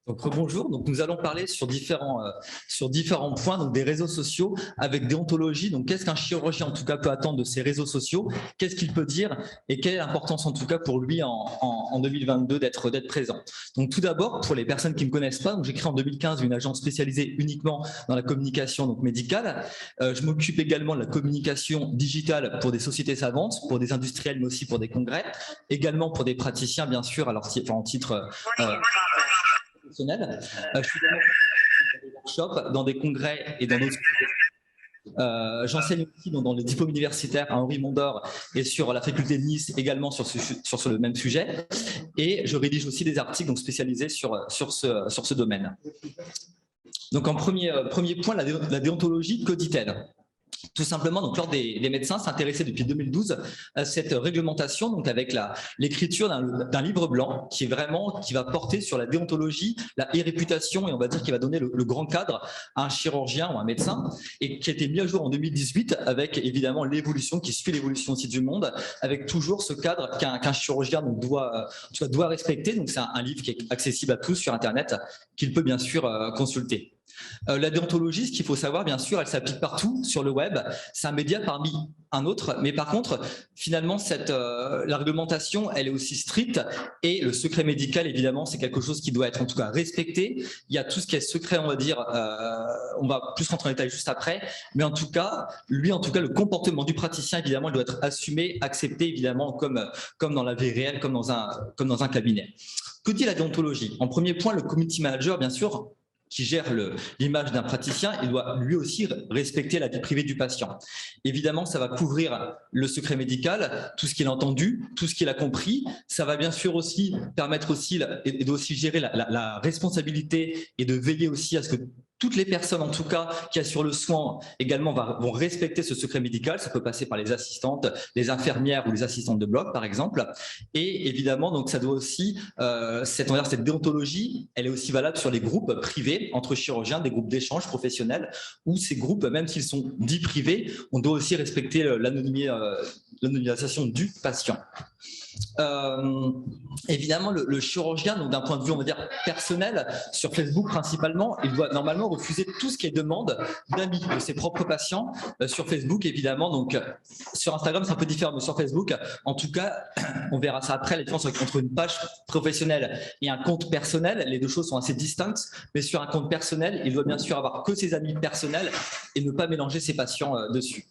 Donc rebonjour, donc nous allons parler sur différents points, donc des réseaux sociaux avec déontologie. Donc qu'est-ce qu'un chirurgien en tout cas peut attendre de ces réseaux sociaux? Qu'est-ce qu'il peut dire et quelle est l'importance en tout cas pour lui en 2022 d'être présent? Donc tout d'abord, pour les personnes qui ne me connaissent pas, j'ai créé en 2015 une agence spécialisée uniquement dans la communication donc médicale. Je m'occupe également de la communication digitale pour des sociétés savantes, pour des industriels mais aussi pour des congrès, également pour des praticiens bien sûr, en titre professionnel. Je suis dans des workshops, dans des congrès et dans d'autres. J'enseigne aussi dans les diplômes universitaires à Henri Mondor et sur la faculté de Nice également sur le même sujet. Et je rédige aussi des articles donc, spécialisés sur ce domaine. Donc en premier point, la déontologie, que dit-elle ? Tout simplement, donc l'Ordre des médecins s'intéressait depuis 2012 à cette réglementation, donc avec l'écriture d'un livre blanc qui va porter sur la déontologie, la réputation, et on va dire qui va donner le grand cadre à un chirurgien ou un médecin, et qui a été mis à jour en 2018 avec évidemment l'évolution, qui suit l'évolution aussi du monde, avec toujours ce cadre qu'un chirurgien donc, doit respecter. Donc c'est un livre qui est accessible à tous sur Internet, qu'il peut bien sûr consulter. La déontologie, ce qu'il faut savoir, bien sûr, elle s'applique partout sur le web. C'est un média parmi un autre, mais par contre, finalement, la réglementation, elle est aussi stricte et le secret médical, évidemment, c'est quelque chose qui doit être en tout cas respecté. Il y a tout ce qui est secret, on va dire, on va plus rentrer en détail juste après, mais en tout cas, le comportement du praticien, évidemment, il doit être assumé, accepté, évidemment, comme dans la vie réelle, comme dans un cabinet. Que dit la déontologie? En premier point, le community manager, bien sûr, qui gère l'image d'un praticien, il doit lui aussi respecter la vie privée du patient. Évidemment, ça va couvrir le secret médical, tout ce qu'il a entendu, tout ce qu'il a compris. Ça va bien sûr aussi permettre aussi, et aussi gérer la responsabilité et de veiller aussi à ce que toutes les personnes, en tout cas, qui assurent le soin également vont respecter ce secret médical. Ça peut passer par les assistantes, les infirmières ou les assistantes de bloc, par exemple. Et évidemment, donc, ça doit aussi, cette déontologie, elle est aussi valable sur les groupes privés entre chirurgiens, des groupes d'échange professionnels, où ces groupes, même s'ils sont dits privés, on doit aussi respecter l'anonymisation du patient. Évidemment, le chirurgien, donc d'un point de vue, on va dire, personnel, sur Facebook principalement, il doit normalement refuser tout ce qui est demande d'amis de ses propres patients sur Facebook, évidemment. Donc, sur Instagram, c'est un peu différent, mais sur Facebook, en tout cas, on verra ça après, la différence entre une page professionnelle et un compte personnel, les deux choses sont assez distinctes, mais sur un compte personnel, il doit bien sûr avoir que ses amis personnels et ne pas mélanger ses patients dessus.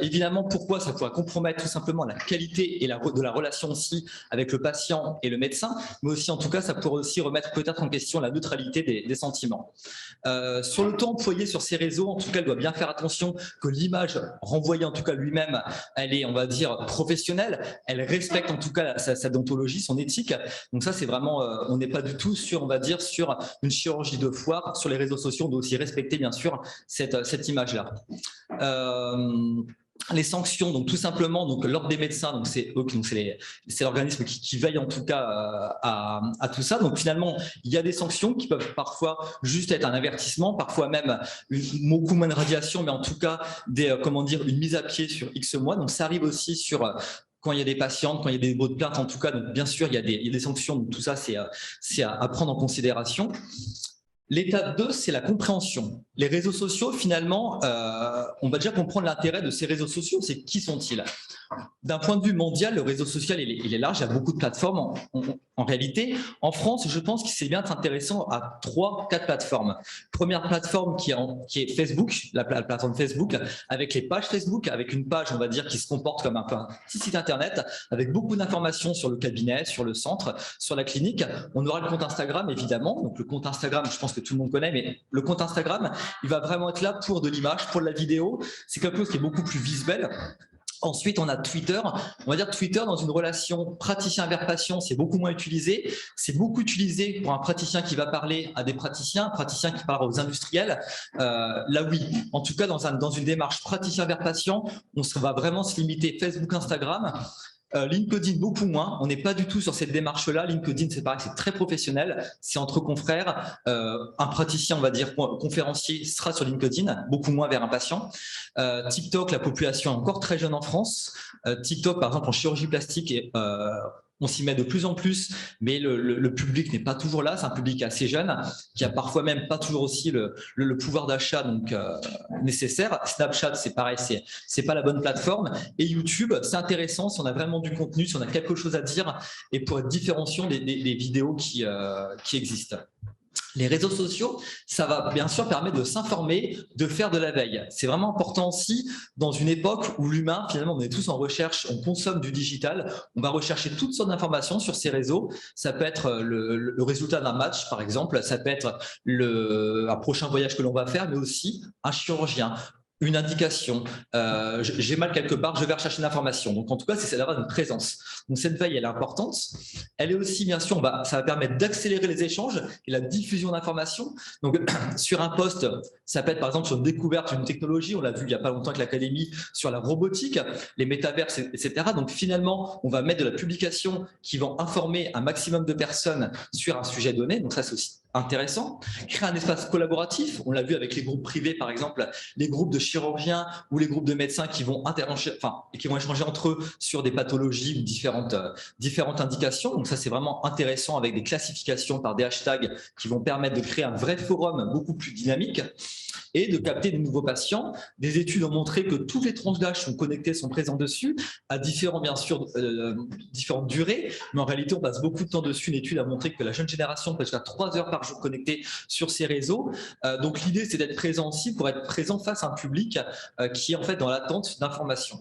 Évidemment, pourquoi ça pourrait compromettre tout simplement la qualité et de la relation aussi avec le patient et le médecin, mais aussi en tout cas ça pourrait aussi remettre peut-être en question la neutralité des sentiments. Sur le temps employé sur ces réseaux, en tout cas, il doit bien faire attention que l'image renvoyée en tout cas lui-même, elle est, on va dire, professionnelle, elle respecte en tout cas sa déontologie, son éthique. Donc ça, c'est vraiment, on n'est pas du tout sur, on va dire, sur une chirurgie de foire. Sur les réseaux sociaux, on doit aussi respecter bien sûr cette image-là. Les sanctions, donc tout simplement, donc l'ordre des médecins, donc c'est l'organisme qui veille en tout cas à tout ça. Donc finalement, il y a des sanctions qui peuvent parfois juste être un avertissement, parfois même beaucoup moins de radiation, mais en tout cas une mise à pied sur X mois. Donc ça arrive aussi sur quand il y a des patientes, quand il y a des dépôts de plainte, en tout cas. Donc bien sûr, il y a des sanctions. Donc tout ça, c'est à prendre en considération. L'étape 2, c'est la compréhension. Les réseaux sociaux, finalement, on va déjà comprendre l'intérêt de ces réseaux sociaux. C'est qui sont-ils? D'un point de vue mondial, le réseau social, il est large. Il y a beaucoup de plateformes en réalité. En France, je pense que c'est bien intéressant à 3-4 plateformes. Première plateforme qui est Facebook, la plateforme Facebook, avec les pages Facebook, avec une page, on va dire, qui se comporte comme un petit site internet, avec beaucoup d'informations sur le cabinet, sur le centre, sur la clinique. On aura le compte Instagram, évidemment. Donc le compte Instagram, je pense que tout le monde connaît, mais le compte Instagram, il va vraiment être là pour de l'image, pour de la vidéo. C'est quelque chose qui est beaucoup plus visuel. Ensuite, on a Twitter. On va dire Twitter, dans une relation praticien vers patient, c'est beaucoup moins utilisé. C'est beaucoup utilisé pour un praticien qui va parler à des praticiens, un praticien qui parle aux industriels. Là, oui. En tout cas, dans une démarche praticien vers patient, on va vraiment se limiter Facebook, Instagram. LinkedIn, beaucoup moins. On n'est pas du tout sur cette démarche-là. LinkedIn, c'est pareil, c'est très professionnel. C'est entre confrères. Un praticien, on va dire, conférencier sera sur LinkedIn, beaucoup moins vers un patient. TikTok, la population est encore très jeune en France. TikTok, par exemple, en chirurgie plastique, on s'y met de plus en plus, mais le public n'est pas toujours là. C'est un public assez jeune, qui a parfois même pas toujours aussi le pouvoir d'achat nécessaire. Snapchat, c'est pareil, c'est pas la bonne plateforme. Et YouTube, c'est intéressant si on a vraiment du contenu, si on a quelque chose à dire, et pour être différenciant des vidéos qui existent. Les réseaux sociaux, ça va bien sûr permettre de s'informer, de faire de la veille. C'est vraiment important aussi dans une époque où l'humain, finalement, on est tous en recherche, on consomme du digital, on va rechercher toutes sortes d'informations sur ces réseaux. Ça peut être le résultat d'un match, par exemple, ça peut être un prochain voyage que l'on va faire, mais aussi un chirurgien, une indication, j'ai mal quelque part, je vais rechercher une information. Donc en tout cas, c'est d'avoir une présence. Donc cette veille, elle est importante. Elle est aussi, bien sûr, ça va permettre d'accélérer les échanges et la diffusion d'informations. Donc sur un post, ça peut être par exemple sur une découverte d'une technologie, on l'a vu il n'y a pas longtemps avec l'Académie, sur la robotique, les métaverses, etc. Donc finalement, on va mettre de la publication qui va informer un maximum de personnes sur un sujet donné. Donc ça, c'est aussi intéressant. Créer un espace collaboratif, on l'a vu avec les groupes privés, par exemple, les groupes de chirurgiens ou les groupes de médecins qui vont échanger entre eux sur des pathologies ou différentes indications. Donc ça, c'est vraiment intéressant avec des classifications par des hashtags qui vont permettre de créer un vrai forum beaucoup plus dynamique et de capter de nouveaux patients. Des études ont montré que toutes les tranches d'âge sont connectées, sont présentes dessus, à différentes durées, mais en réalité, on passe beaucoup de temps dessus. Une étude a montré que la jeune génération peut jusqu'à 3 heures par jour connectée sur ces réseaux. Donc l'idée, c'est d'être présent aussi pour être présent face à un public qui est en fait dans l'attente d'informations.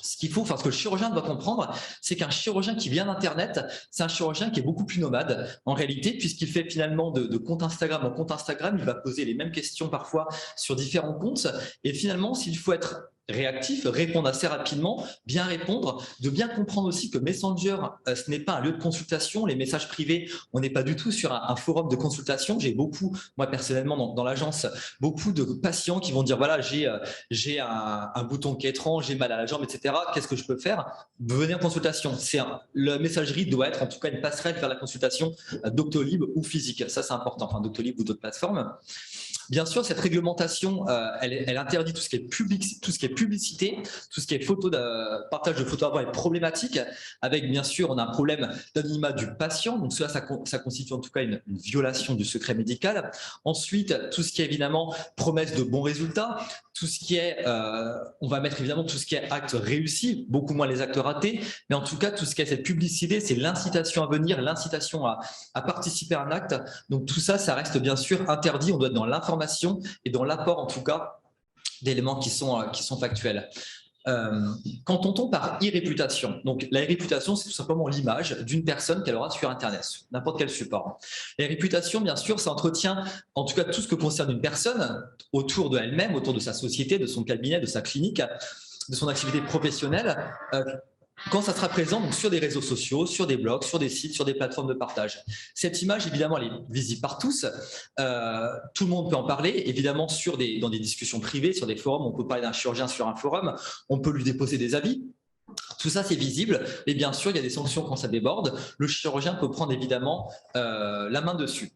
Ce qu'il faut, ce que le chirurgien doit comprendre, c'est qu'un chirurgien qui vient d'Internet, c'est un chirurgien qui est beaucoup plus nomade en réalité, puisqu'il fait finalement de compte Instagram en compte Instagram, il va poser les mêmes questions parfois sur différents comptes. Et finalement, s'il faut être réactif, répondre assez rapidement, bien répondre, de bien comprendre aussi que Messenger, ce n'est pas un lieu de consultation. Les messages privés, on n'est pas du tout sur un forum de consultation. J'ai beaucoup, moi personnellement, dans l'agence, beaucoup de patients qui vont dire, voilà, j'ai un bouton qui est étrange, j'ai mal à la jambe, etc. Qu'est-ce que je peux faire? Venez en consultation. La messagerie doit être en tout cas une passerelle vers la consultation Doctolib ou physique. Ça, c'est important, enfin Doctolib ou d'autres plateformes. Bien sûr, cette réglementation, elle interdit tout ce qui est publicité, tout ce qui est partage de photos avant est problématique. Avec, bien sûr, on a un problème d'anonymat du patient. Donc, ça constitue en tout cas une violation du secret médical. Ensuite, tout ce qui est évidemment promesse de bons résultats, tout ce qui est, on va mettre évidemment tout ce qui est acte réussi, beaucoup moins les actes ratés. Mais en tout cas, tout ce qui est cette publicité, c'est l'incitation à venir, l'incitation à participer à un acte. Donc, tout ça, ça reste bien sûr interdit. On doit être dans l'information et dans l'apport en tout cas d'éléments qui sont factuels. Quand on tombe par e-réputation, donc la réputation, c'est tout simplement l'image d'une personne qu'elle aura sur Internet, n'importe quel support. Les réputations, bien sûr, ça entretient en tout cas tout ce que concerne une personne autour de elle-même, autour de sa société, de son cabinet, de sa clinique, de son activité professionnelle. Quand ça sera présent donc sur des réseaux sociaux, sur des blogs, sur des sites, sur des plateformes de partage. Cette image, évidemment, elle est visible par tous. Tout le monde peut en parler. Évidemment, dans des discussions privées, sur des forums, on peut parler d'un chirurgien sur un forum, on peut lui déposer des avis. Tout ça, c'est visible. Et bien sûr, il y a des sanctions quand ça déborde. Le chirurgien peut prendre évidemment la main dessus.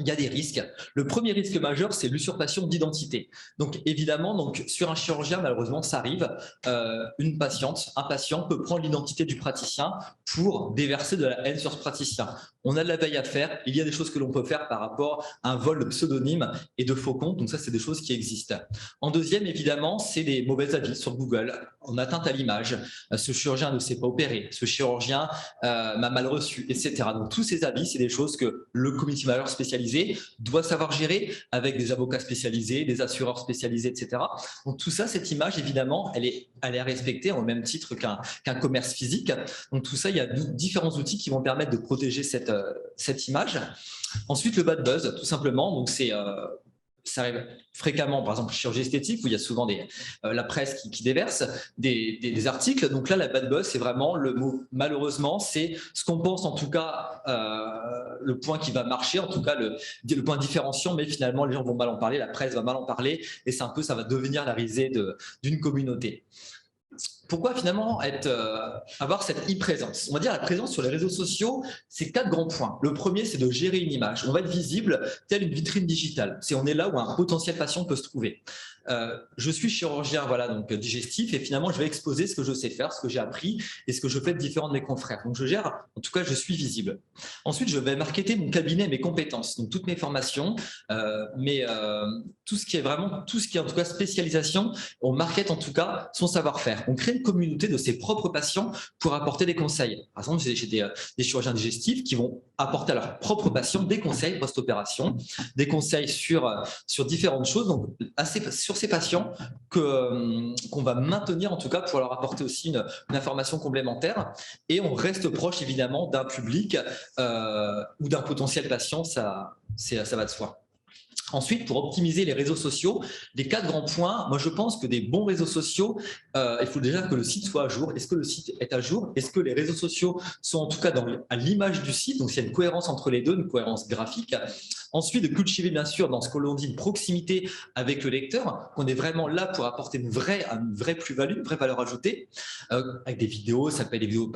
Il y a des risques. Le premier risque majeur, c'est l'usurpation d'identité. Donc évidemment, sur un chirurgien, malheureusement, ça arrive. Un patient peut prendre l'identité du praticien pour déverser de la haine sur ce praticien. On a de la veille à faire. Il y a des choses que l'on peut faire par rapport à un vol de pseudonymes et de faux comptes. Donc ça, c'est des choses qui existent. En deuxième, évidemment, c'est des mauvais avis sur Google. On atteinte à l'image. Ce chirurgien ne s'est pas opéré. Ce chirurgien m'a mal reçu, etc. Donc tous ces avis, c'est des choses que le community manager spécialisé doit savoir gérer avec des avocats spécialisés, des assureurs spécialisés, etc. Donc tout ça, cette image, évidemment, elle est à respecter au même titre qu'un commerce physique. Donc tout ça, il y a différents outils qui vont permettre de protéger cette image. Ensuite, le bad buzz, tout simplement. Donc ça arrive fréquemment, par exemple, chirurgie esthétique, où il y a souvent la presse qui déverse des articles. Donc là, la bad buzz, c'est vraiment le mot, malheureusement, c'est ce qu'on pense, en tout cas, le point qui va marcher, en tout cas, le point différenciant, mais finalement, les gens vont mal en parler, la presse va mal en parler, et c'est un peu, ça va devenir la risée d'une communauté. Pourquoi finalement avoir cette e-présence? On va dire la présence sur les réseaux sociaux, c'est 4 grands points. Le premier, c'est de gérer une image. On va être visible telle une vitrine digitale. On est là où un potentiel patient peut se trouver. Je suis chirurgien donc digestif et finalement je vais exposer ce que je sais faire, ce que j'ai appris et ce que je fais de différents de mes confrères. Donc je gère, en tout cas je suis visible. Ensuite je vais marketer mon cabinet, mes compétences, donc toutes mes formations, tout ce qui est en tout cas spécialisation, on market en tout cas son savoir-faire. On crée une communauté de ses propres patients pour apporter des conseils. Par exemple, j'ai des chirurgiens digestifs qui vont apporter à leurs propres patients des conseils post-opération, des conseils sur différentes choses, donc sur ces patients qu'on va maintenir en tout cas pour leur apporter aussi une information complémentaire. Et on reste proche évidemment d'un public ou d'un potentiel patient, ça va de soi. Ensuite, pour optimiser les réseaux sociaux, les 4 grands points, moi je pense que des bons réseaux sociaux, il faut déjà que le site soit à jour. Est-ce que le site est à jour? Est-ce que les réseaux sociaux sont en tout cas à l'image du site? Donc, il y a une cohérence entre les deux, une cohérence graphique. Ensuite, de cultiver bien sûr dans ce que l'on dit une proximité avec le lecteur, qu'on est vraiment là pour apporter une vraie plus-value, une vraie valeur ajoutée, avec des vidéos, ça peut être des vidéos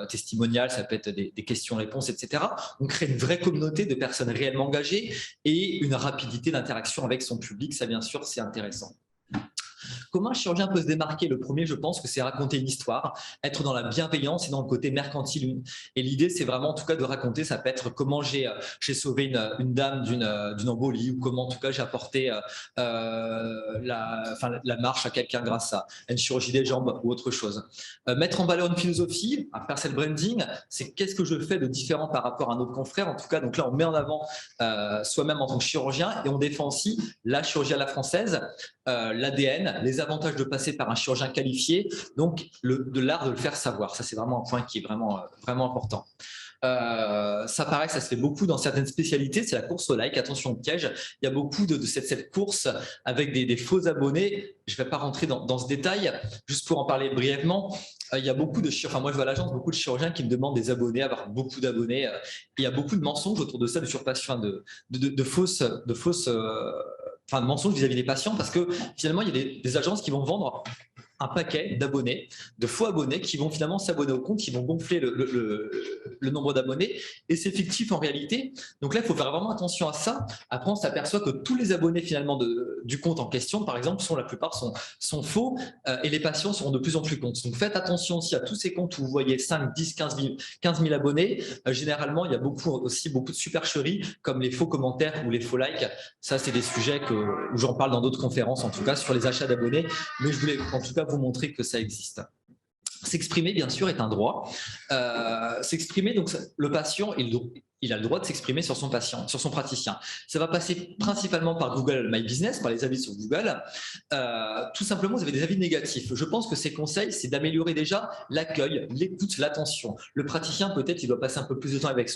testimoniales, ça peut être des questions-réponses, etc. On crée une vraie communauté de personnes réellement engagées et une rapidité d'interaction avec son public, ça bien sûr c'est intéressant. Comment un chirurgien peut se démarquer? Le premier, je pense que c'est raconter une histoire, être dans la bienveillance et dans le côté mercantile. Et l'idée, c'est vraiment en tout cas de raconter, ça peut être comment j'ai sauvé une dame d'une embolie ou comment en tout cas j'ai apporté la marche à quelqu'un grâce à une chirurgie des jambes ou autre chose. Mettre en valeur une philosophie, un personal branding, c'est qu'est-ce que je fais de différent par rapport à notre confrère. En tout cas, donc là, on met en avant soi-même en tant que chirurgien et on défend aussi la chirurgie à la française, l'ADN, les avantages de passer par un chirurgien qualifié, donc de l'art de le faire savoir. Ça, c'est vraiment un point qui est vraiment important. Ça paraît que ça se fait beaucoup dans certaines spécialités, c'est la course au like, attention au piège. Il y a beaucoup de cette course avec des faux abonnés. Je ne vais pas rentrer dans ce détail, juste pour en parler brièvement. Il y a beaucoup de chirurgiens, moi je vois à l'agence beaucoup de chirurgiens qui me demandent des abonnés, avoir beaucoup d'abonnés. Il y a beaucoup de mensonges autour de ça, de fausses mensonges vis-à-vis des patients, parce que finalement il y a des agences qui vont vendre un paquet d'abonnés, de faux abonnés qui vont finalement s'abonner au compte, qui vont gonfler le nombre d'abonnés et c'est fictif en réalité. Donc là, il faut faire vraiment attention à ça. Après, on s'aperçoit que tous les abonnés finalement du compte en question, par exemple, la plupart sont faux et les patients seront de plus en plus comptes. Donc faites attention aussi à tous ces comptes où vous voyez 5, 10, 15 000 abonnés. Généralement, il y a beaucoup de supercheries comme les faux commentaires ou les faux likes. Ça, c'est des sujets où j'en parle dans d'autres conférences, en tout cas sur les achats d'abonnés. Mais je voulais en tout cas vous montrer que ça existe. S'exprimer, bien sûr, est un droit. S'exprimer, donc le patient, il a le droit de s'exprimer sur son patient, sur son praticien. Ça va passer principalement par Google My Business, par les avis sur Google. Tout simplement, vous avez des avis négatifs. Je pense que ces conseils, c'est d'améliorer déjà l'accueil, l'écoute, l'attention. Le praticien, peut-être, il doit passer un peu plus de temps avec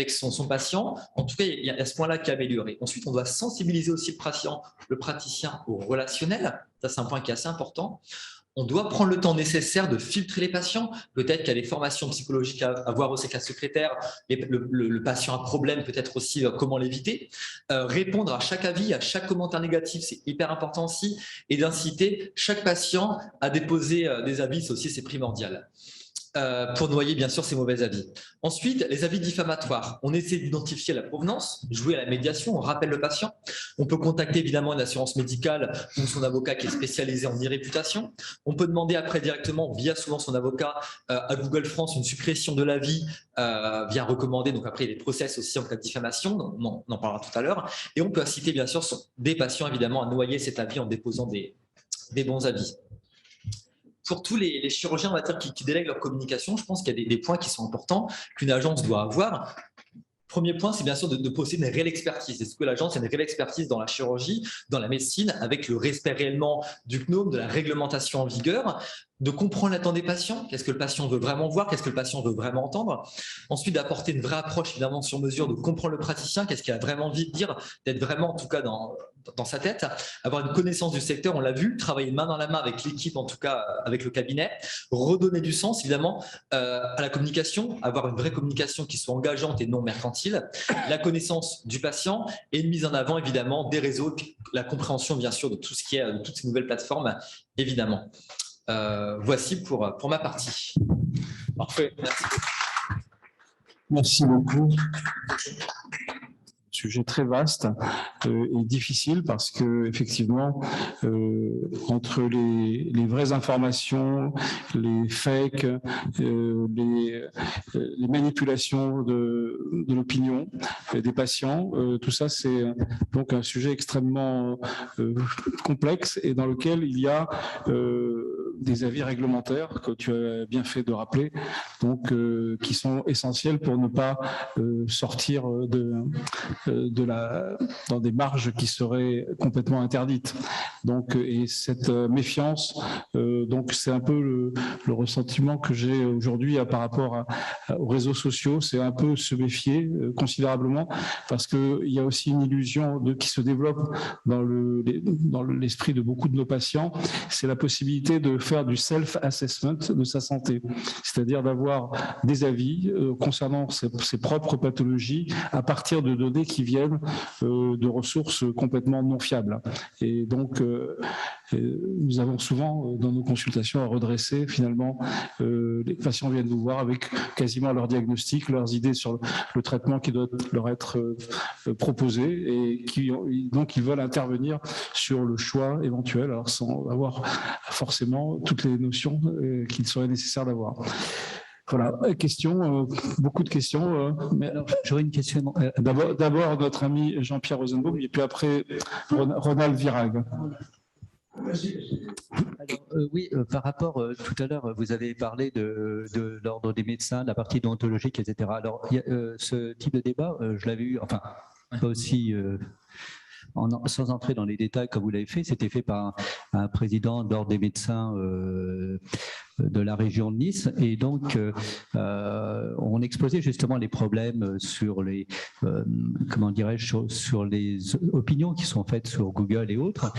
son patient. En tout cas, il y a ce point-là qui est amélioré. Ensuite, on doit sensibiliser aussi le praticien au relationnel. Ça, c'est un point qui est assez important. On doit prendre le temps nécessaire de filtrer les patients. Peut-être qu'il y a des formations psychologiques à voir aussi avec la secrétaire. Le patient a un problème, peut-être aussi comment l'éviter. Répondre à chaque avis, à chaque commentaire négatif, c'est hyper important aussi. Et d'inciter chaque patient à déposer des avis, c'est primordial. Pour noyer bien sûr ces mauvais avis. Ensuite, les avis diffamatoires. On essaie d'identifier la provenance, jouer à la médiation, on rappelle le patient. On peut contacter évidemment une assurance médicale ou son avocat qui est spécialisé en e-réputation. On peut demander après directement, via souvent son avocat, à Google France, une suppression de l'avis via recommandé. Donc après, il y a des process aussi en cas de diffamation, on en parlera tout à l'heure. Et on peut inciter bien sûr des patients évidemment à noyer cet avis en déposant des bons avis. Pour tous les chirurgiens, on va dire, qui délèguent leur communication, je pense qu'il y a des points qui sont importants qu'une agence doit avoir. Premier point, c'est bien sûr de posséder une réelle expertise. Est-ce que l'agence a une réelle expertise dans la chirurgie, dans la médecine, avec le respect réellement du CNOM, de la réglementation en vigueur, de comprendre l'attente des patients, qu'est-ce que le patient veut vraiment voir, qu'est-ce que le patient veut vraiment entendre. Ensuite, d'apporter une vraie approche, évidemment, sur mesure, de comprendre le praticien, qu'est-ce qu'il a vraiment envie de dire, d'être vraiment, en tout cas, dans sa tête, avoir une connaissance du secteur, on l'a vu, travailler main dans la main avec l'équipe, en tout cas avec le cabinet, redonner du sens, évidemment, à la communication, avoir une vraie communication qui soit engageante et non mercantile, la connaissance du patient et une mise en avant, évidemment, des réseaux, et puis la compréhension, bien sûr, de tout ce qui est, de toutes ces nouvelles plateformes, évidemment. Voici pour ma partie. Parfait. Merci. Merci beaucoup. Sujet très vaste et difficile parce que effectivement entre les vraies informations, les fakes, les manipulations de l'opinion des patients, tout ça c'est donc un sujet extrêmement complexe et dans lequel il y a des avis réglementaires que tu as bien fait de rappeler, donc qui sont essentiels pour ne pas sortir dans des marges qui seraient complètement interdites. Donc, et cette méfiance, donc c'est un peu le ressentiment que j'ai aujourd'hui par rapport aux réseaux sociaux, c'est un peu se méfier considérablement parce qu'il y a aussi une illusion qui se développe dans l'esprit de beaucoup de nos patients, c'est la possibilité de faire du self-assessment de sa santé, c'est-à-dire d'avoir des avis concernant ses propres pathologies à partir de données qui viennent de ressources complètement non fiables. Et donc, nous avons souvent dans nos consultations à redresser finalement, les patients viennent nous voir avec quasiment leur diagnostic, leurs idées sur le traitement qui doit leur être proposé et donc ils veulent intervenir sur le choix éventuel, alors sans avoir forcément toutes les notions qu'il serait nécessaire d'avoir. Voilà, questions, beaucoup de questions. Mais j'aurais une question. D'abord notre ami Jean-Pierre Rosenbaum et puis après Ronald Virag. Alors, oui, par rapport, tout à l'heure, vous avez parlé de l'ordre des médecins, de la partie déontologique, etc. Alors, ce type de débat, je l'avais eu, enfin, pas aussi... sans entrer dans les détails comme vous l'avez fait, c'était fait par un président d'ordre des médecins de la région de Nice, et donc on exposait justement les problèmes sur les comment dirais-je, sur les opinions qui sont faites sur Google et autres,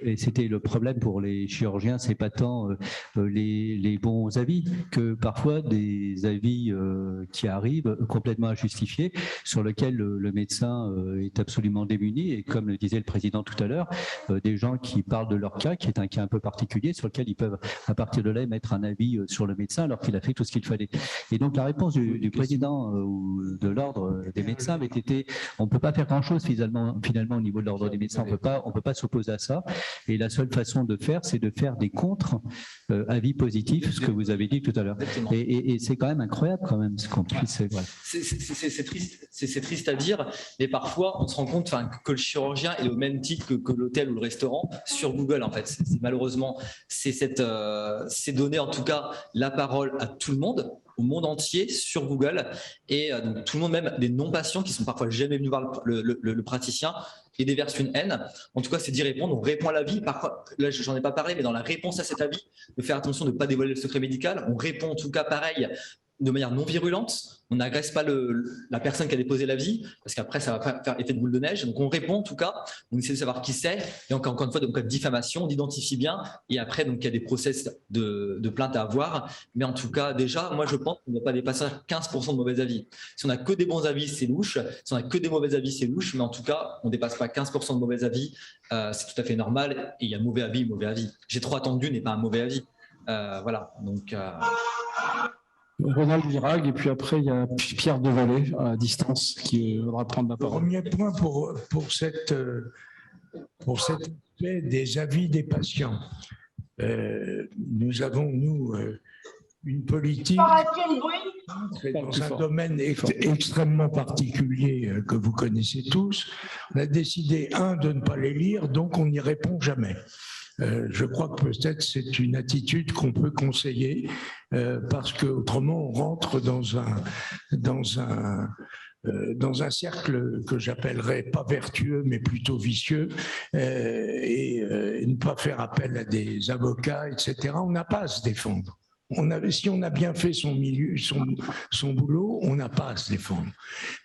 et c'était le problème pour les chirurgiens, c'est pas tant les bons avis que parfois des avis qui arrivent complètement injustifiés, sur lesquels le médecin est absolument démuni, et comme le disait le président tout à l'heure, des gens qui parlent de leur cas, qui est un cas un peu particulier, sur lequel ils peuvent à partir de là émettre un avis sur le médecin alors qu'il a fait tout ce qu'il fallait. Et donc la réponse du président ou de l'ordre des médecins avait été, on ne peut pas faire grand-chose finalement au niveau de l'ordre des médecins, on peut pas s'opposer à ça, et la seule façon de faire, c'est de faire des contre-avis positifs, ce que vous avez dit tout à l'heure. Et c'est quand même incroyable quand même ce qu'on puisse... Voilà. C'est triste à dire, mais parfois on se rend compte que le chirurgien est au même titre que l'hôtel ou le restaurant sur Google en fait. Malheureusement, c'est donner en tout cas la parole à tout le monde, au monde entier sur Google, et donc tout le monde, même des non-patients qui sont parfois jamais venus voir le praticien, et déverse une haine. En tout cas, c'est d'y répondre. On répond à l'avis. Parfois, là, j'en ai pas parlé, mais dans la réponse à cet avis, de faire attention de ne pas dévoiler le secret médical. On répond en tout cas pareil, de manière non virulente. On n'agresse pas la personne qui a déposé l'avis, parce qu'après, ça va faire effet de boule de neige. Donc, on répond en tout cas. On essaie de savoir qui c'est. Et encore une fois, donc, diffamation, on identifie bien. Et après, donc, il y a des process de plainte à avoir. Mais en tout cas, déjà, moi, je pense qu'on ne doit pas dépasser 15% de mauvais avis. Si on n'a que des bons avis, c'est louche. Si on n'a que des mauvais avis, c'est louche. Mais en tout cas, on ne dépasse pas 15% de mauvais avis. C'est tout à fait normal. Et il y a mauvais avis, mauvais avis. J'ai trop attendu n'est pas un mauvais avis. Voilà. Donc... Ronald Virag, et puis après, il y a Pierre Devalet à distance qui voudra prendre la parole. Premier point pour cet aspect des avis des patients. Nous avons, une politique dans un domaine extrêmement particulier que vous connaissez tous. On a décidé, de ne pas les lire, donc on n'y répond jamais. Je crois que peut-être c'est une attitude qu'on peut conseiller parce qu'autrement on rentre dans un cercle que j'appellerais pas vertueux mais plutôt vicieux et ne pas faire appel à des avocats, etc. On n'a pas à se défendre. Si on a bien fait son boulot, on n'a pas à se défendre.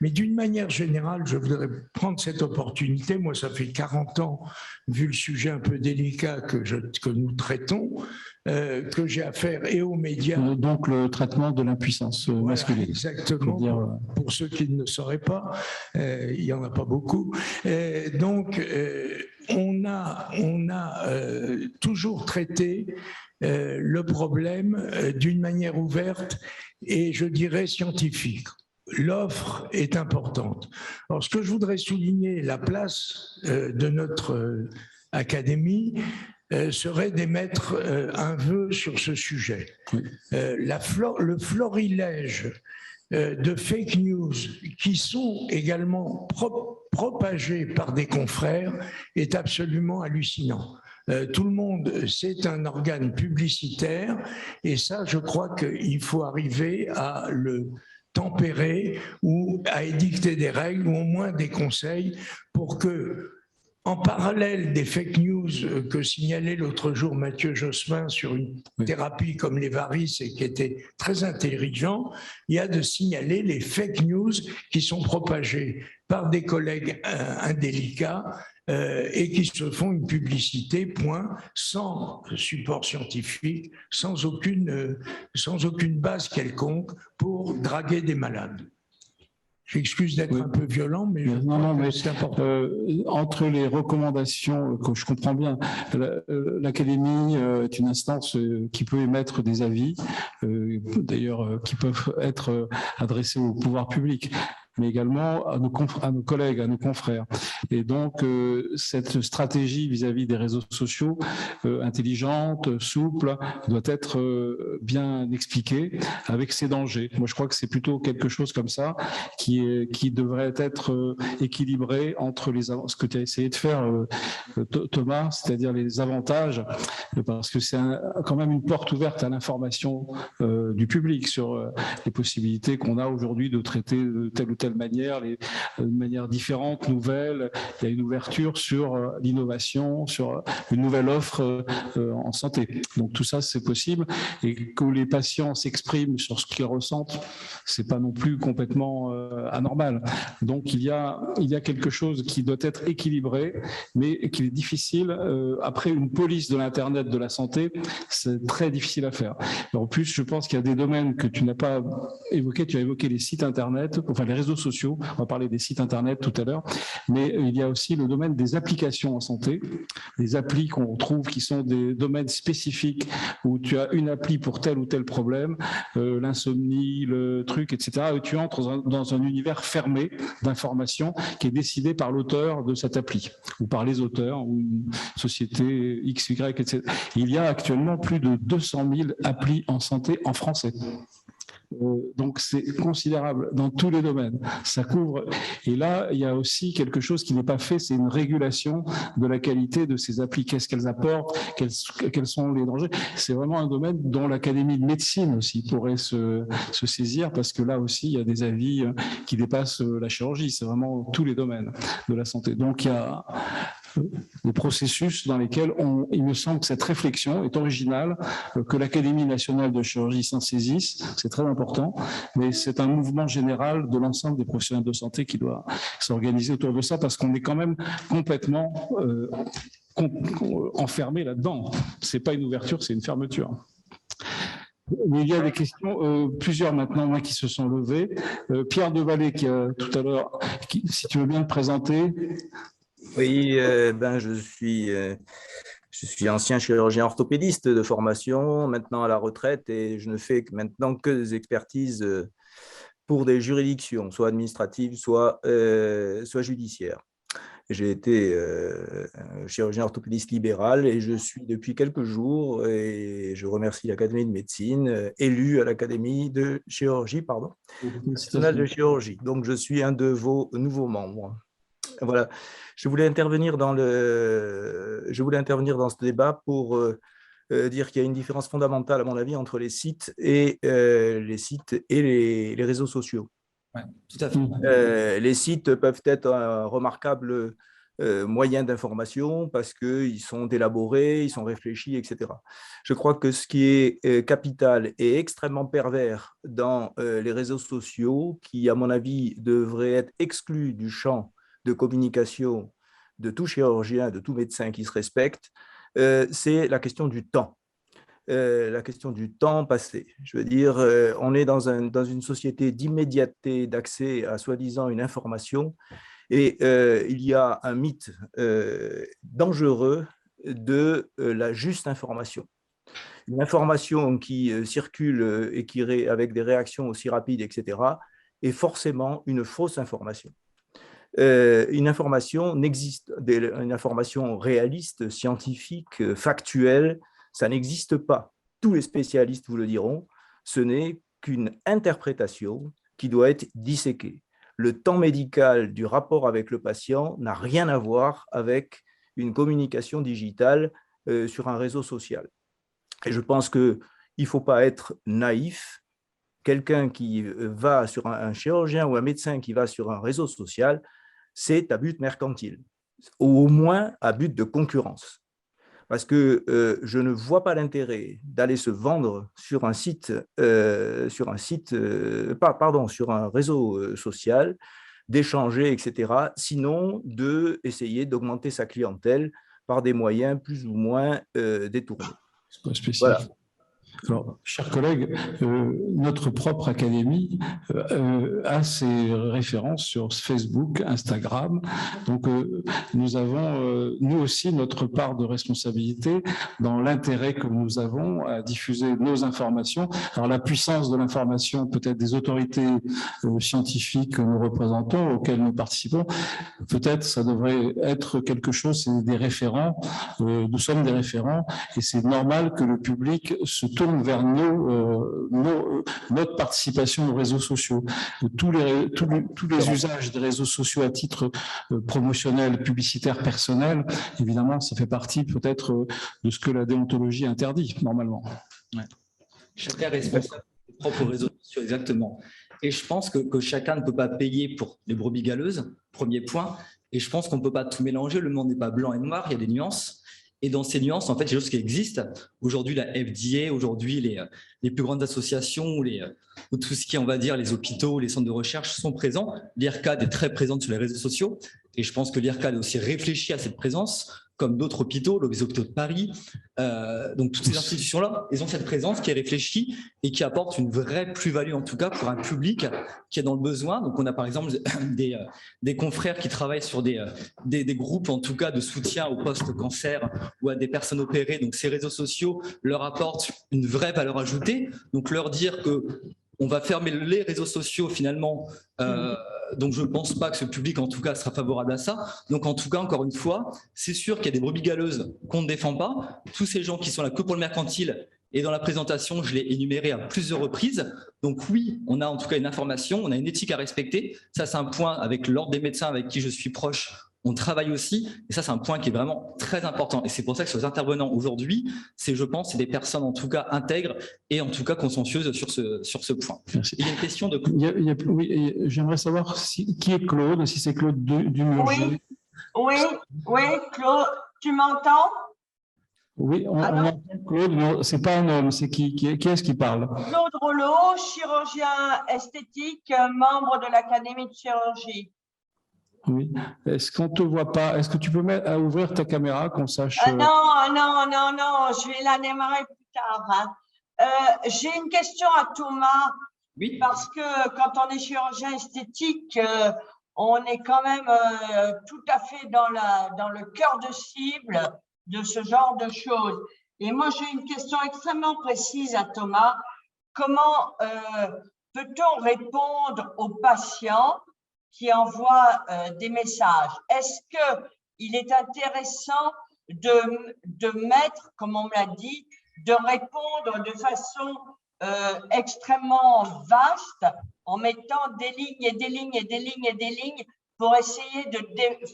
Mais d'une manière générale, je voudrais prendre cette opportunité. Moi, ça fait 40 ans, vu le sujet un peu délicat que nous traitons, que j'ai à faire et aux médias. Donc le traitement de l'impuissance masculine. Exactement, pour ceux qui ne sauraient pas, il n'y en a pas beaucoup. Donc, on a toujours traité le problème d'une manière ouverte et je dirais scientifique. L'offre est importante. Alors, ce que je voudrais souligner, la place de notre académie serait d'émettre un vœu sur ce sujet. Oui. Le florilège de fake news qui sont également propagés par des confrères est absolument hallucinant. Tout le monde, c'est un organe publicitaire et ça, je crois qu'il faut arriver à le tempérer ou à édicter des règles ou au moins des conseils pour que, en parallèle des fake news que signalait l'autre jour Mathieu Josselin sur une thérapie comme les varices et qui était très intelligent, il y a de signaler les fake news qui sont propagées par des collègues indélicats et qui se font une publicité, point, sans support scientifique, sans aucune base quelconque pour draguer des malades. J'excuse d'être un peu violent, mais je crois que c'est important. Entre les recommandations, que je comprends bien, l'Académie est une instance qui peut émettre des avis, d'ailleurs qui peuvent être adressés au pouvoir public, mais également à nos collègues, à nos confrères. Et donc, cette stratégie vis-à-vis des réseaux sociaux, intelligente, souple, doit être bien expliquée avec ses dangers. Moi, je crois que c'est plutôt quelque chose comme ça qui devrait être équilibré entre ce que tu as essayé de faire, Thomas, c'est-à-dire les avantages, parce que c'est quand même une porte ouverte à l'information du public sur les possibilités qu'on a aujourd'hui de traiter de telle ou telle manière, de manière différente, nouvelle. Il y a une ouverture sur l'innovation, sur une nouvelle offre en santé. Donc tout ça, c'est possible. Et que les patients s'expriment sur ce qu'ils ressentent, c'est pas non plus complètement anormal. Donc il y a quelque chose qui doit être équilibré, mais qui est difficile. Après une police de l'Internet de la santé, c'est très difficile à faire. En plus, je pense qu'il y a des domaines que tu n'as pas évoqués. Tu as évoqué les sites Internet, enfin les réseaux sociaux. On va parler des sites Internet tout à l'heure. Mais il y a aussi le domaine des applications en santé. Les applis qu'on trouve qui sont des domaines spécifiques où tu as une appli pour tel ou tel problème, l'insomnie, le truc, etc. Et tu entres dans un univers fermé d'informations qui est décidé par l'auteur de cette appli ou par les auteurs ou une société X, Y, etc. Il y a actuellement plus de 200 000 applis en santé en français. Donc c'est considérable dans tous les domaines, ça couvre. Et là, il y a aussi quelque chose qui n'est pas fait, c'est une régulation de la qualité de ces applis. Qu'est-ce qu'elles apportent, quels sont les dangers. C'est vraiment un domaine dont l'Académie de médecine aussi pourrait se saisir, parce que là aussi, il y a des avis qui dépassent la chirurgie. C'est vraiment tous les domaines de la santé. Donc il y a des processus dans lesquels il me semble que cette réflexion est originale, que l'Académie nationale de chirurgie s'en saisisse, c'est très important, mais c'est un mouvement général de l'ensemble des professionnels de santé qui doit s'organiser autour de ça, parce qu'on est quand même complètement enfermé là-dedans. C'est pas une ouverture, c'est une fermeture. Mais il y a des questions, plusieurs maintenant qui se sont levées. Pierre Devalet, qui tout à l'heure, si tu veux bien te présenter. Oui, je suis ancien chirurgien orthopédiste de formation, maintenant à la retraite, et je ne fais maintenant que des expertises pour des juridictions, soit administratives, soit judiciaires. J'ai été chirurgien orthopédiste libéral et je suis depuis quelques jours, et je remercie l'Académie de médecine, élu à l'Académie de chirurgie, nationale de chirurgie. Donc je suis un de vos nouveaux membres. Voilà, je voulais intervenir dans ce débat pour dire qu'il y a une différence fondamentale, à mon avis, entre les sites et les réseaux sociaux. Ouais, tout à fait. Les sites peuvent être un remarquable moyen d'information parce qu'ils sont élaborés, ils sont réfléchis, etc. Je crois que ce qui est capital et extrêmement pervers dans les réseaux sociaux, qui, à mon avis, devraient être exclus du champ de communication de tout chirurgien, de tout médecin qui se respecte, c'est la question du temps. la question du temps passé. Je veux dire, on est dans une société d'immédiateté d'accès à soi-disant une information, et il y a un mythe dangereux de la juste information. Une information qui circule et qui avec des réactions aussi rapides, etc., est forcément une fausse information. Une information n'existe, une information réaliste, scientifique, factuelle, ça n'existe pas. Tous les spécialistes vous le diront, ce n'est qu'une interprétation qui doit être disséquée. Le temps médical du rapport avec le patient n'a rien à voir avec une communication digitale sur un réseau social. Et je pense qu'il ne faut pas être naïf. Quelqu'un qui va sur un chirurgien ou un médecin qui va sur un réseau social, c'est à but mercantile, ou au moins à but de concurrence. Parce que je ne vois pas l'intérêt d'aller se vendre sur un site, sur un réseau social, d'échanger, etc., sinon d'essayer d'augmenter sa clientèle par des moyens plus ou moins détournés. Voilà. Alors, chers collègues, notre propre académie a ses références sur Facebook, Instagram. Donc, nous avons, nous aussi, notre part de responsabilité dans l'intérêt que nous avons à diffuser nos informations. Alors, la puissance de l'information, peut-être des autorités scientifiques que nous représentons, auxquelles nous participons, peut-être ça devrait être quelque chose, c'est des référents. Nous sommes des référents et c'est normal que le public se tourne vers notre participation aux réseaux sociaux. Tous les usages des réseaux sociaux à titre promotionnel, publicitaire, personnel, évidemment, ça fait partie peut-être de ce que la déontologie interdit, normalement. Ouais. Chacun est responsable de ses propres réseaux sociaux, exactement. Et je pense que chacun ne peut pas payer pour les brebis galeuses, premier point. Et je pense qu'on ne peut pas tout mélanger. Le monde n'est pas blanc et noir, il y a des nuances. Et dans ces nuances, en fait, il y a des choses qui existent. Aujourd'hui, la FDA, aujourd'hui, les plus grandes associations ou tout ce qui est, on va dire, les hôpitaux, les centres de recherche sont présents. L'IRCAD est très présente sur les réseaux sociaux. Et je pense que l'IRCAD a aussi réfléchi à cette présence, comme d'autres hôpitaux, les hôpitaux de Paris. Donc, toutes ces institutions-là, elles ont cette présence qui est réfléchie et qui apporte une vraie plus-value, en tout cas, pour un public qui est dans le besoin. Donc, on a par exemple des confrères qui travaillent sur des groupes, en tout cas, de soutien au post-cancer ou à des personnes opérées. Donc, ces réseaux sociaux leur apportent une vraie valeur ajoutée. Donc, leur dire qu'on va fermer les réseaux sociaux, finalement, donc je ne pense pas que ce public, en tout cas, sera favorable à ça. Donc, en tout cas, encore une fois, c'est sûr qu'il y a des brebis galeuses qu'on ne défend pas. Tous ces gens qui sont là que pour le mercantile, et dans la présentation, je l'ai énuméré à plusieurs reprises. Donc oui, on a en tout cas une information, on a une éthique à respecter. Ça, c'est un point avec l'ordre des médecins avec qui je suis proche. On travaille aussi, et ça, c'est un point qui est vraiment très important. Et c'est pour ça que sur les intervenants aujourd'hui, je pense, c'est des personnes en tout cas intègres et en tout cas consciencieuses sur ce point. Merci. Il y a une question de… Oui, j'aimerais savoir qui est Claude, si c'est Claude Dumurger. Oui, Claude, tu m'entends? Oui, on entend Claude, mais ce n'est pas un homme, c'est qui est-ce qui parle? Claude Rollo, chirurgien esthétique, membre de l'Académie de chirurgie. Oui. Est-ce qu'on ne te voit pas? Est-ce que tu peux ouvrir ta caméra qu'on sache? Non, je vais la démarrer plus tard. Hein. J'ai une question à Thomas. Oui. Parce que quand on est chirurgien esthétique, on est quand même tout à fait dans le cœur de cible de ce genre de choses. Et moi, j'ai une question extrêmement précise à Thomas. Comment peut-on répondre aux patients qui envoient des messages? Est-ce qu'il est intéressant de mettre, comme on me l'a dit, de répondre de façon extrêmement vaste en mettant des lignes et des lignes et des lignes et des lignes pour essayer de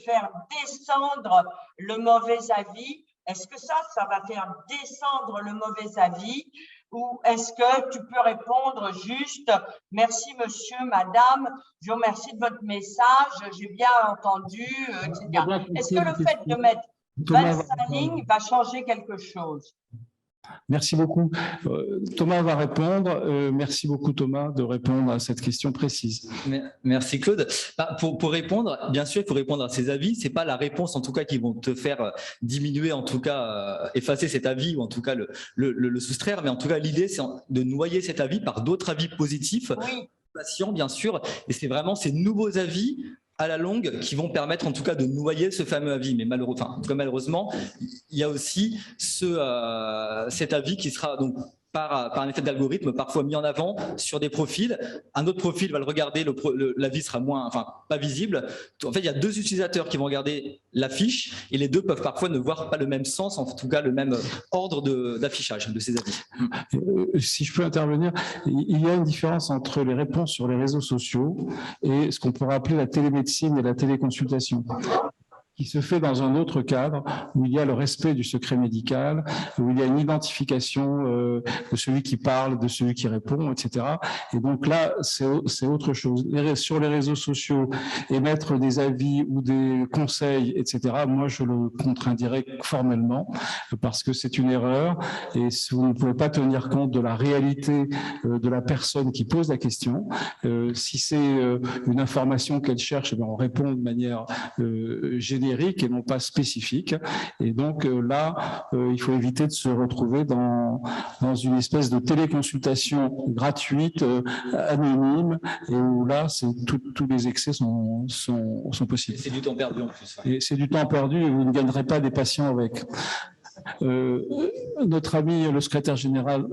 faire descendre le mauvais avis? Est-ce que ça va faire descendre le mauvais avis? Ou est-ce que tu peux répondre juste « Merci monsieur, madame, je vous remercie de votre message, j'ai bien entendu, etc. » Est-ce que le fait de mettre 25 lignes va changer quelque chose? Merci beaucoup. Thomas va répondre. Merci beaucoup Thomas de répondre à cette question précise. Merci Claude. Pour répondre, bien sûr, il faut répondre à ces avis. C'est pas la réponse en tout cas qui vont te faire diminuer, en tout cas effacer cet avis ou en tout cas le soustraire. Mais en tout cas, l'idée c'est de noyer cet avis par d'autres avis positifs, patients bien sûr. Et c'est vraiment ces nouveaux avis à la longue qui vont permettre en tout cas de noyer ce fameux avis. Mais malheureusement, il y a aussi cet avis qui sera donc par un effet d'algorithme parfois mis en avant sur des profils. Un autre profil va le regarder, l'avis sera pas visible. En fait, il y a deux utilisateurs qui vont regarder l'affiche et les deux peuvent parfois ne voir pas le même sens, en tout cas le même ordre d'affichage de ces avis. Si je peux intervenir, il y a une différence entre les réponses sur les réseaux sociaux et ce qu'on pourrait appeler la télémédecine et la téléconsultation, qui se fait dans un autre cadre où il y a le respect du secret médical, où il y a une identification de celui qui parle, de celui qui répond, etc. Et donc là, c'est autre chose. Sur les réseaux sociaux, émettre des avis ou des conseils, etc., moi, je le contraindirais formellement parce que c'est une erreur et vous ne pouvez pas tenir compte de la réalité de la personne qui pose la question. Si c'est une information qu'elle cherche, eh bien, on répond de manière générique et non pas spécifique. Et donc là, il faut éviter de se retrouver dans une espèce de téléconsultation gratuite, anonyme, et où là, tous les excès sont possibles. C'est du temps perdu en plus. Et c'est du temps perdu et vous ne gagnerez pas des patients avec. Notre ami le secrétaire général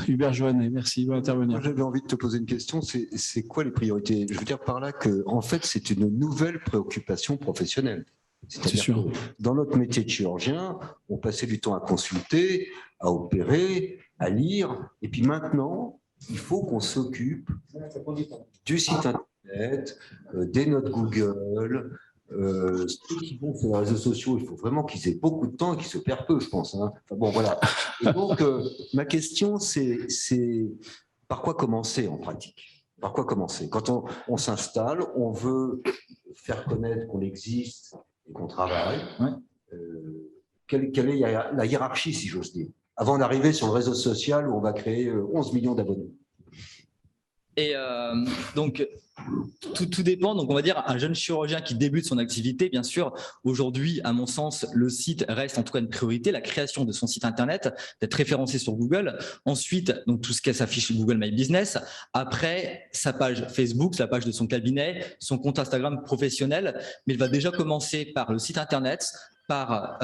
Hubert Joannet, merci, il va intervenir. J'avais envie de te poser une question, c'est quoi les priorités? Je veux dire par là que en fait c'est une nouvelle préoccupation professionnelle. C'est sûr. Que dans notre métier de chirurgien, on passait du temps à consulter, à opérer, à lire, et puis maintenant, il faut qu'on s'occupe du site internet, des notes Google. Ceux qui vont sur les réseaux sociaux, il faut vraiment qu'ils aient beaucoup de temps et qu'ils se perdent peu, je pense. Hein. Enfin, bon, voilà. Et donc, ma question, c'est par quoi commencer en pratique? Par quoi commencer? Quand on s'installe, on veut faire connaître qu'on existe et qu'on travaille. Quelle est la hiérarchie, si j'ose dire, avant d'arriver sur le réseau social où on va créer 11 millions d'abonnés? Et donc, tout dépend. Donc, on va dire un jeune chirurgien qui débute son activité, bien sûr, aujourd'hui, à mon sens, le site reste en tout cas une priorité, la création de son site internet, d'être référencé sur Google. Ensuite, donc tout ce qui s'affiche sur Google My Business. Après, sa page Facebook, la page de son cabinet, son compte Instagram professionnel. Mais il va déjà commencer par le site internet, par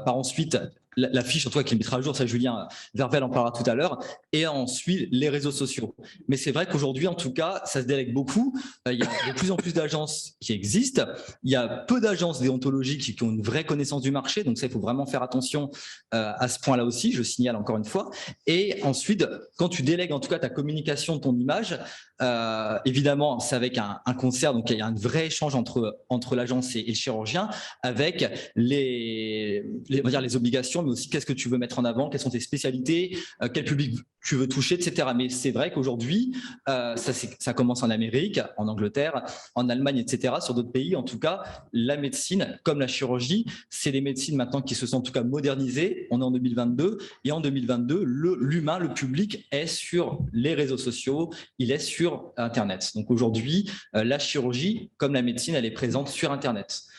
ensuite la fiche sur toi qui mettra à jour, ça Julien Vervel en parlera tout à l'heure, et ensuite les réseaux sociaux. Mais c'est vrai qu'aujourd'hui, en tout cas, ça se délègue beaucoup. Il y a de plus en plus d'agences qui existent. Il y a peu d'agences déontologiques qui ont une vraie connaissance du marché, donc ça, il faut vraiment faire attention à ce point-là aussi, je signale encore une fois. Et ensuite, quand tu délègues en tout cas ta communication de ton image, évidemment, c'est avec un concert, donc il y a un vrai échange entre l'agence et le chirurgien, avec on va dire les obligations, mais aussi qu'est-ce que tu veux mettre en avant, quelles sont tes spécialités, quel public tu veux toucher, etc. Mais c'est vrai qu'aujourd'hui, ça commence en Amérique, en Angleterre, en Allemagne, etc. Sur d'autres pays, en tout cas, la médecine, comme la chirurgie, c'est des médecines maintenant qui se sont en tout cas modernisées. On est en 2022 et en 2022, l'humain, le public est sur les réseaux sociaux, il est sur Internet. Donc aujourd'hui, la chirurgie, comme la médecine, elle est présente sur Internet.